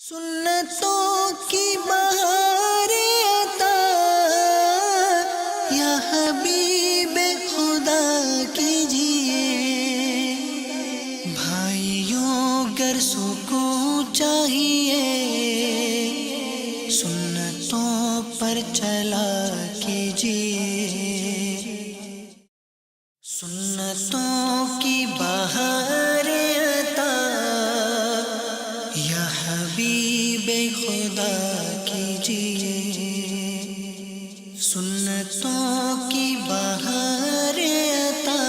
سنتوں کی بہار عطا یا حبیب خدا کیجیے، بھائیوں گر سکون چاہیے سنتوں پر چلا کیجیے، سنتوں کی بہار عطا یا حبیب خدا کیجیے، سنتوں کی بہار عطا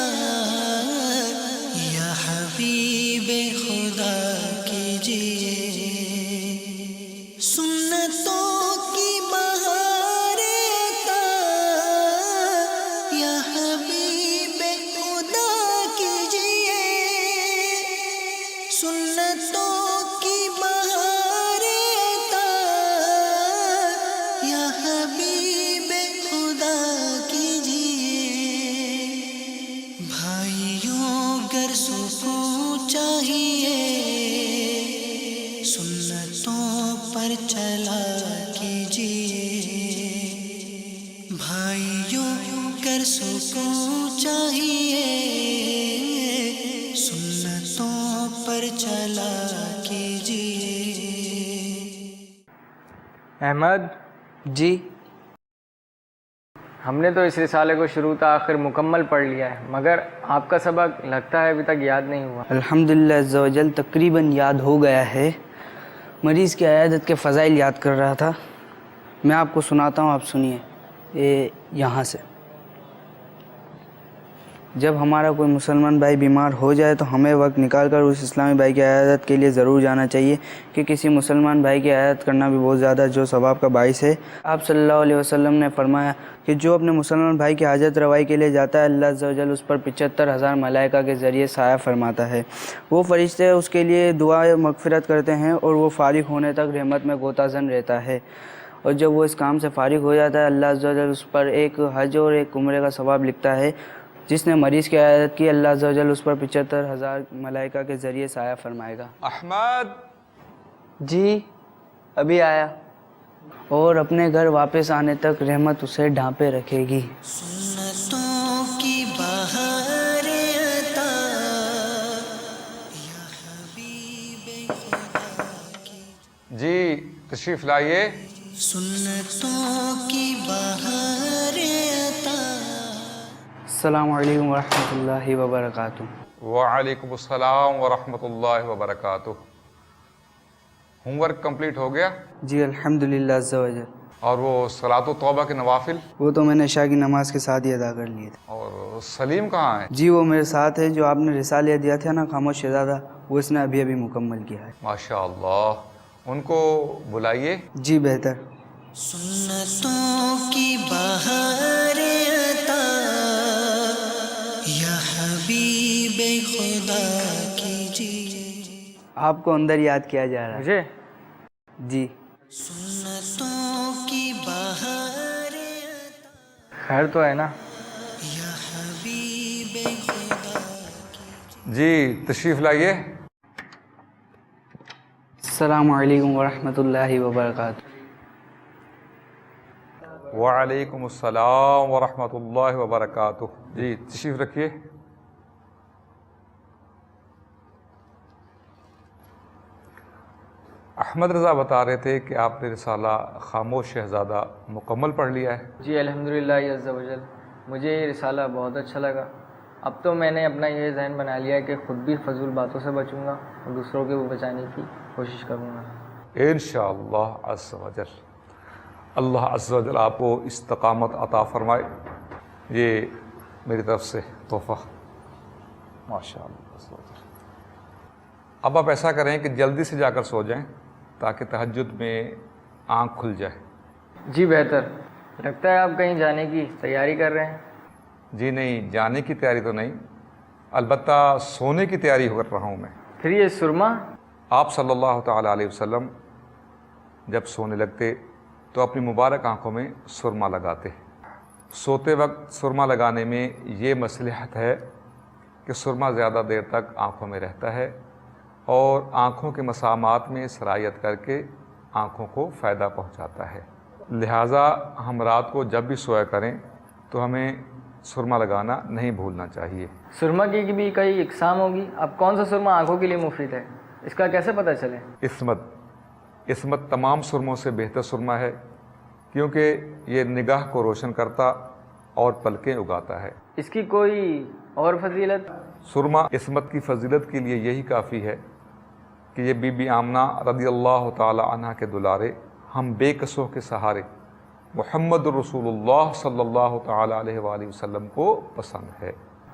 یا حبیب خدا کیجیے، سنتوں کی بہار عطا یا حبیب خدا کیجیے، سنتوں کی بہار عطا یا حبیب خدا کیجیے، بھائیوں گر سکون چاہیے سنتوں پر چلا کیجیے، بھائیوں گر سکون چاہیے سنتوں پر چلا کیجیے۔ احمد جی ہم نے تو اس رسالے کو شروع تا آخر مکمل پڑھ لیا ہے، مگر آپ کا سبق لگتا ہے ابھی تک یاد نہیں ہوا۔ الحمدللہ عز و جل تقریباً یاد ہو گیا ہے۔ مریض کی عیادت کے فضائل یاد کر رہا تھا، میں آپ کو سناتا ہوں، آپ سنیے یہاں سے۔ جب ہمارا کوئی مسلمان بھائی بیمار ہو جائے تو ہمیں وقت نکال کر اس اسلامی بھائی کی عیادت کے لیے ضرور جانا چاہیے، کہ کسی مسلمان بھائی کی عیادت کرنا بھی بہت زیادہ جو ثواب کا باعث ہے۔ آپ صلی اللہ علیہ وسلم نے فرمایا کہ جو اپنے مسلمان بھائی کی حاجت روائی کے لیے جاتا ہے، اللہ عز و جل اس پر 75,000 ملائکہ کے ذریعے سایہ فرماتا ہے۔ وہ فرشتے اس کے لیے دعا مغفرت کرتے ہیں اور وہ فارغ ہونے تک رحمت میں غوطہ زن رہتا ہے، اور جب وہ اس کام سے فارغ ہو جاتا ہے اللہ عز و جل اس پر ایک حج اور ایک عمرے کا ثواب لکھتا ہے۔ جس نے مریض کی عیادت کی اللہ عز و جل اس پر 75,000 ملائکہ کے ذریعے سایہ فرمائے گا۔ احمد جی ابھی آیا، اور اپنے گھر واپس آنے تک رحمت اسے ڈھانپے رکھے گی۔ سنتوں کی بہار عطا یا حبیب خدا کی، جی تشریف لائیے۔ سنتوں کی بہار عطا۔ السلام علیکم ورحمۃ اللہ وبرکاتہ۔ وعلیکم السلام ورحمۃ اللہ وبرکاتہ۔ ہوم ورک کمپلیٹ ہو گیا؟ جی الحمدللہ عز و جل۔ اور وہ صلاۃ و توبہ کے نوافل؟ وہ تو میں نے عشاء کی نماز کے ساتھ ہی ادا کر لیے تھے۔ اور سلیم کہاں ہے؟ جی وہ میرے ساتھ ہے، جو آپ نے رسالہ دیا تھا نا خاموش شہزادہ، وہ اس نے ابھی ابھی مکمل کیا ہے۔ ماشاء اللہ، ان کو بلائیے۔ جی بہتر۔ سنتوں کی بہار عطا یا حبیب خدا کیجیے، آپ کو اندر یاد کیا جا رہا ہے۔ مجھے جی سنتوں کی بہار عطا خیر تو ہے نا؟ یا حبیب خدا کیجیے۔ جی تشریف لائیے۔ السلام علیکم ورحمۃ اللہ وبرکاتہ۔ وعلیکم السلام ورحمۃ اللہ وبرکاتہ۔ جی تشریف رکھیے۔ احمد رضا بتا رہے تھے کہ آپ نے رسالہ خاموش شہزادہ مکمل پڑھ لیا ہے۔ جی الحمدللہ عز و جل، مجھے یہ رسالہ بہت اچھا لگا۔ اب تو میں نے اپنا یہ ذہن بنا لیا ہے کہ خود بھی فضول باتوں سے بچوں گا اور دوسروں کے بھی بچانے کی کوشش کروں گا۔ انشاءاللہ عز و جل، اللہ عز و جل آپ کو استقامت عطا فرمائے۔ یہ میری طرف سے تحفہ۔ ماشاءاللہ عز و جل۔ اب آپ ایسا کریں کہ جلدی سے جا کر سو جائیں تاکہ تہجد میں آنکھ کھل جائے۔ جی بہتر۔ لگتا ہے آپ کہیں جانے کی تیاری کر رہے ہیں۔ جی نہیں، جانے کی تیاری تو نہیں، البتہ سونے کی تیاری کر رہا ہوں میں۔ پھر یہ سرما؟ آپ صلی اللہ تعالیٰ علیہ وسلم جب سونے لگتے تو اپنی مبارک آنکھوں میں سرما لگاتے۔ سوتے وقت سرما لگانے میں یہ مصلحت ہے کہ سرما زیادہ دیر تک آنکھوں میں رہتا ہے اور آنکھوں کے مسامات میں سرایت کر کے آنکھوں کو فائدہ پہنچاتا ہے۔ لہٰذا ہم رات کو جب بھی سویا کریں تو ہمیں سرما لگانا نہیں بھولنا چاہیے۔ سرما کی بھی کئی اقسام ہوگی، اب کون سا سرما آنکھوں کے لیے مفید ہے، اس کا کیسے پتہ چلے؟ عصمت تمام سرموں سے بہتر سرما ہے، کیونکہ یہ نگاہ کو روشن کرتا اور پلکیں اگاتا ہے۔ اس کی کوئی اور فضیلت؟ سرما عصمت کی فضیلت کے لیے یہی کافی ہے کہ یہ بی بی آمنہ رضی اللہ تعالی عنہ کے دلارے، ہم بے کسوں کے سہارے محمد رسول اللہ صلی اللہ تعالی علیہ وآلہ وسلم کو پسند ہے۔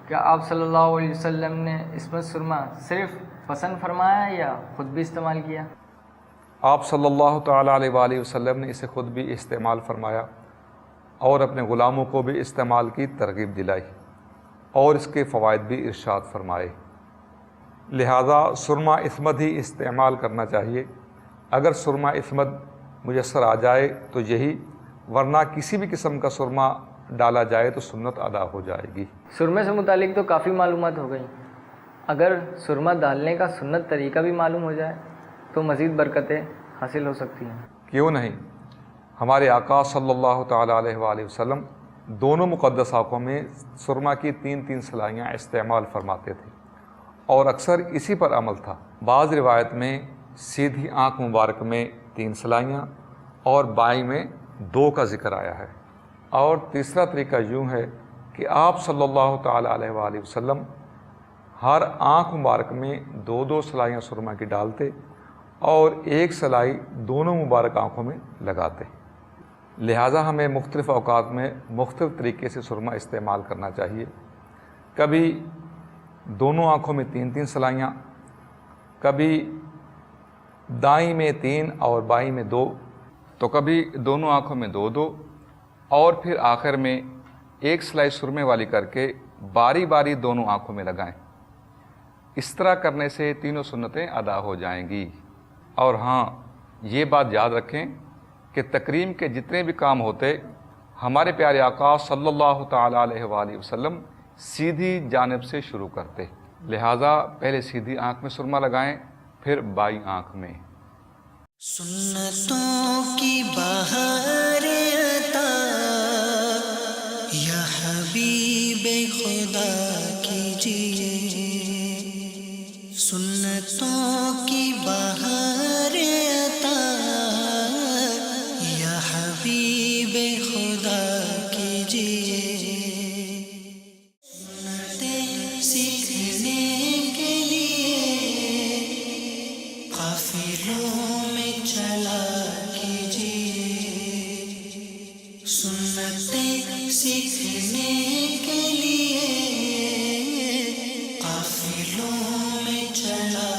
کیا آپ صلی اللہ علیہ وسلم نے عصمت سرما صرف پسند فرمایا یا خود بھی استعمال کیا؟ آپ صلی اللہ تعالی علیہ وآلہ وسلم نے اسے خود بھی استعمال فرمایا اور اپنے غلاموں کو بھی استعمال کی ترغیب دلائی اور اس کے فوائد بھی ارشاد فرمائے۔ لہذا سرما عصمت ہی استعمال کرنا چاہیے۔ اگر سرما عصمت میسر آ جائے تو یہی، ورنہ کسی بھی قسم کا سرما ڈالا جائے تو سنت ادا ہو جائے گی۔ سرمے سے متعلق تو کافی معلومات ہو گئی، اگر سرما ڈالنے کا سنت طریقہ بھی معلوم ہو جائے تو مزید برکتیں حاصل ہو سکتی ہیں۔ کیوں نہیں؟ ہمارے آقا صلی اللہ تعالی علیہ وآلہ وسلم دونوں مقدس آنکھوں میں سرما کی 3 سلائیاں استعمال فرماتے تھے اور اکثر اسی پر عمل تھا۔ بعض روایت میں سیدھی آنکھ مبارک میں 3 سلائیاں اور بائیں میں 2 کا ذکر آیا ہے، اور تیسرا طریقہ یوں ہے کہ آپ صلی اللہ تعالی علیہ وآلہ وسلم ہر آنکھ مبارک میں 2 سلائیاں سرما کی ڈالتے اور 1 سلائی دونوں مبارک آنکھوں میں لگاتے۔ لہٰذا ہمیں مختلف اوقات میں مختلف طریقے سے سرما استعمال کرنا چاہیے۔ کبھی دونوں آنکھوں میں 3 سلائیاں، کبھی دائیں میں 3 اور بائیں میں 2، تو کبھی دونوں آنکھوں میں 2 اور پھر آخر میں 1 سلائی سرمے والی کر کے باری باری دونوں آنکھوں میں لگائیں۔ اس طرح کرنے سے تینوں سنتیں ادا ہو جائیں گی۔ اور ہاں، یہ بات یاد رکھیں کہ تکریم کے جتنے بھی کام ہوتے ہمارے پیارے آقا صلی اللہ تعالی علیہ وآلہ وسلم سیدھی جانب سے شروع کرتے، لہٰذا پہلے سیدھی آنکھ میں سرما لگائیں، پھر بائیں آنکھ میں۔ سنتوں کی بہار عطا یا حبیب خدا کیجیے، سنتوں کی بہار عطا یا حبیب خدا کیجیے، سنتیں سیکھنے کے لیے قافلوں میں چلا کیجیے، سنتیں سیکھنے کے لیے قافلوں میں چلا